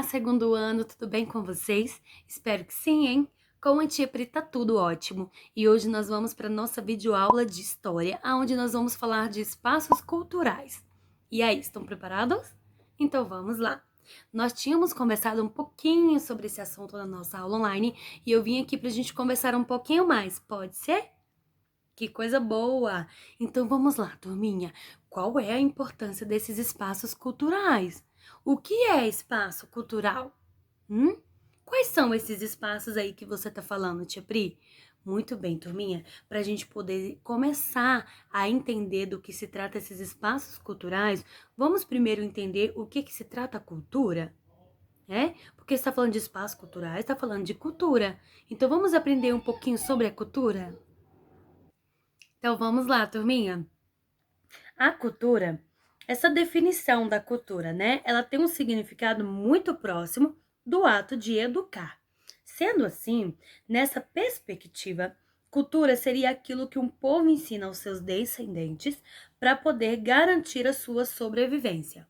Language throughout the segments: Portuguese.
segundo ano, tudo bem com vocês? Espero que sim, hein? Com a tia Pri tá tudo ótimo. E hoje nós vamos para nossa videoaula de história, onde nós vamos falar de espaços culturais. E aí, estão preparados? Então vamos lá. Nós tínhamos conversado um pouquinho sobre esse assunto na nossa aula online e eu vim aqui para a gente conversar um pouquinho mais, pode ser? Que coisa boa! Então vamos lá, turminha. Qual é a importância desses espaços culturais? O que é espaço cultural? Hum? Quais são esses espaços aí que você tá falando, tia Pri? Muito bem, turminha. Para a gente poder começar a entender do que se trata esses espaços culturais, vamos primeiro entender o que se trata a cultura? Porque está falando de espaços culturais, está falando de cultura. Então vamos aprender um pouquinho sobre a cultura? Então vamos lá, turminha. A cultura, essa definição da cultura, né? Ela tem um significado muito próximo do ato de educar. Sendo assim, nessa perspectiva, cultura seria aquilo que um povo ensina aos seus descendentes para poder garantir a sua sobrevivência.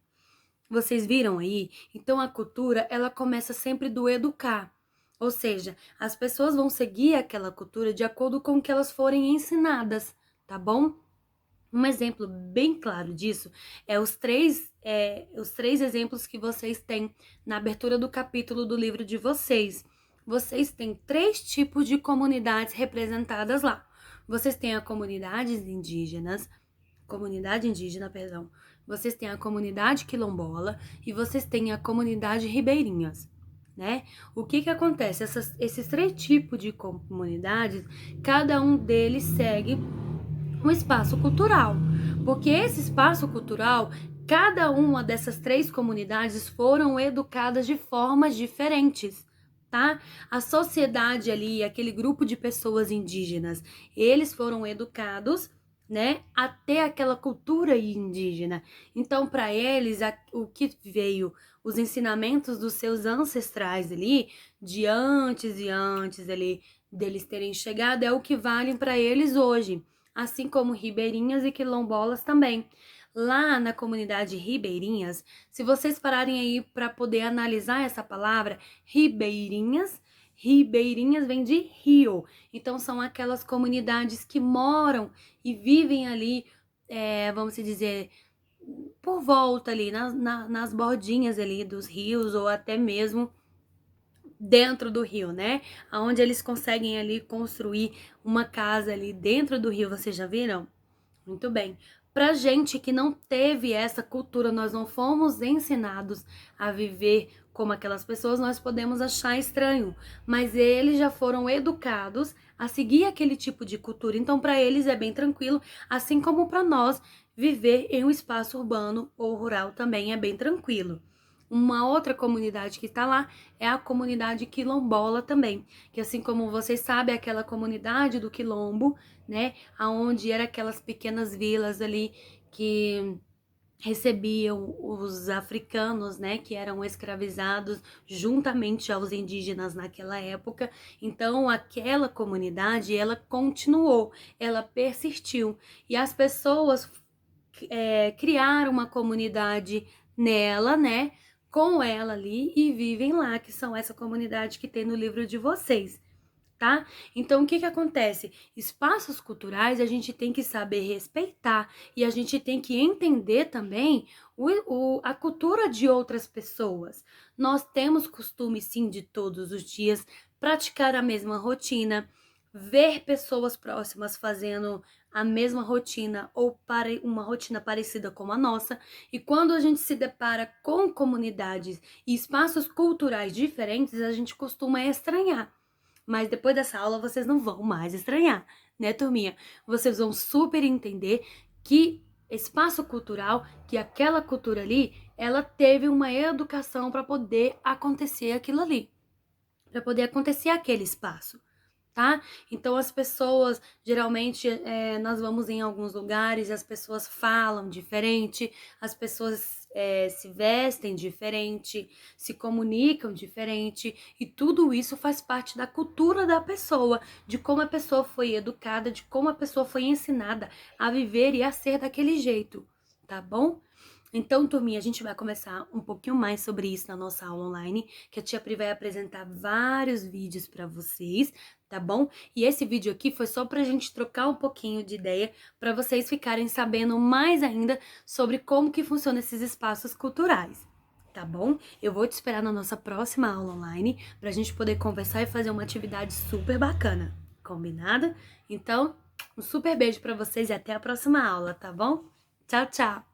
Vocês viram aí? Então a cultura, ela começa sempre do educar. Ou seja, as pessoas vão seguir aquela cultura de acordo com o que elas forem ensinadas, tá bom? Um exemplo bem claro disso é os três exemplos que vocês têm na abertura do capítulo do livro de vocês. Vocês têm 3 tipos de comunidades representadas lá. Vocês têm a comunidade indígena, perdão. Vocês têm a comunidade quilombola e vocês têm a comunidade ribeirinhas, né? O que acontece? Esses 3 tipos de comunidades, cada um deles segue um espaço cultural, porque esse espaço cultural, cada uma dessas 3 comunidades foram educadas de formas diferentes, tá? A sociedade ali, aquele grupo de pessoas indígenas, eles foram educados, né, até aquela cultura indígena. Então, para eles, o que veio, os ensinamentos dos seus ancestrais ali, de antes e antes ali, deles terem chegado, é o que vale para eles hoje, assim como ribeirinhas e quilombolas também. Lá na comunidade ribeirinhas, se vocês pararem aí para poder analisar essa palavra, ribeirinhas vem de rio. Então são aquelas comunidades que moram e vivem ali, vamos dizer, por volta ali, nas bordinhas ali dos rios ou até mesmo dentro do rio, né? Onde eles conseguem ali construir uma casa ali dentro do rio, vocês já viram? Muito bem. Pra gente que não teve essa cultura, nós não fomos ensinados a viver como aquelas pessoas, nós podemos achar estranho, mas eles já foram educados a seguir aquele tipo de cultura, então para eles é bem tranquilo, assim como para nós viver em um espaço urbano ou rural também é bem tranquilo. Uma outra comunidade que está lá é a comunidade quilombola também, que assim como vocês sabem, é aquela comunidade do quilombo, né, aonde eram aquelas pequenas vilas ali que recebiam os africanos, né, que eram escravizados juntamente aos indígenas naquela época. Então, aquela comunidade, ela continuou, ela persistiu e as pessoas criaram uma comunidade nela, né, com ela ali e vivem lá, que são essa comunidade que tem no livro de vocês, tá? Então, o que acontece? Espaços culturais a gente tem que saber respeitar e a gente tem que entender também a cultura de outras pessoas. Nós temos costume, sim, de todos os dias praticar a mesma rotina, ver pessoas próximas fazendo a mesma rotina ou para uma rotina parecida com a nossa, e quando a gente se depara com comunidades e espaços culturais diferentes, a gente costuma estranhar. Mas depois dessa aula vocês não vão mais estranhar, né, turminha? Vocês vão super entender que espaço cultural, que aquela cultura ali, ela teve uma educação para poder acontecer aquilo ali, para poder acontecer aquele espaço, tá? Então as pessoas, geralmente, nós vamos em alguns lugares e as pessoas falam diferente, as pessoas se vestem diferente, se comunicam diferente, e tudo isso faz parte da cultura da pessoa, de como a pessoa foi educada, de como a pessoa foi ensinada a viver e a ser daquele jeito, tá bom? Então, turminha, a gente vai conversar um pouquinho mais sobre isso na nossa aula online, que a tia Pri vai apresentar vários vídeos para vocês, tá bom? E esse vídeo aqui foi só pra gente trocar um pouquinho de ideia, para vocês ficarem sabendo mais ainda sobre como que funcionam esses espaços culturais. Tá bom? Eu vou te esperar na nossa próxima aula online pra gente poder conversar e fazer uma atividade super bacana. Combinado? Então, um super beijo pra vocês e até a próxima aula, tá bom? Tchau, tchau!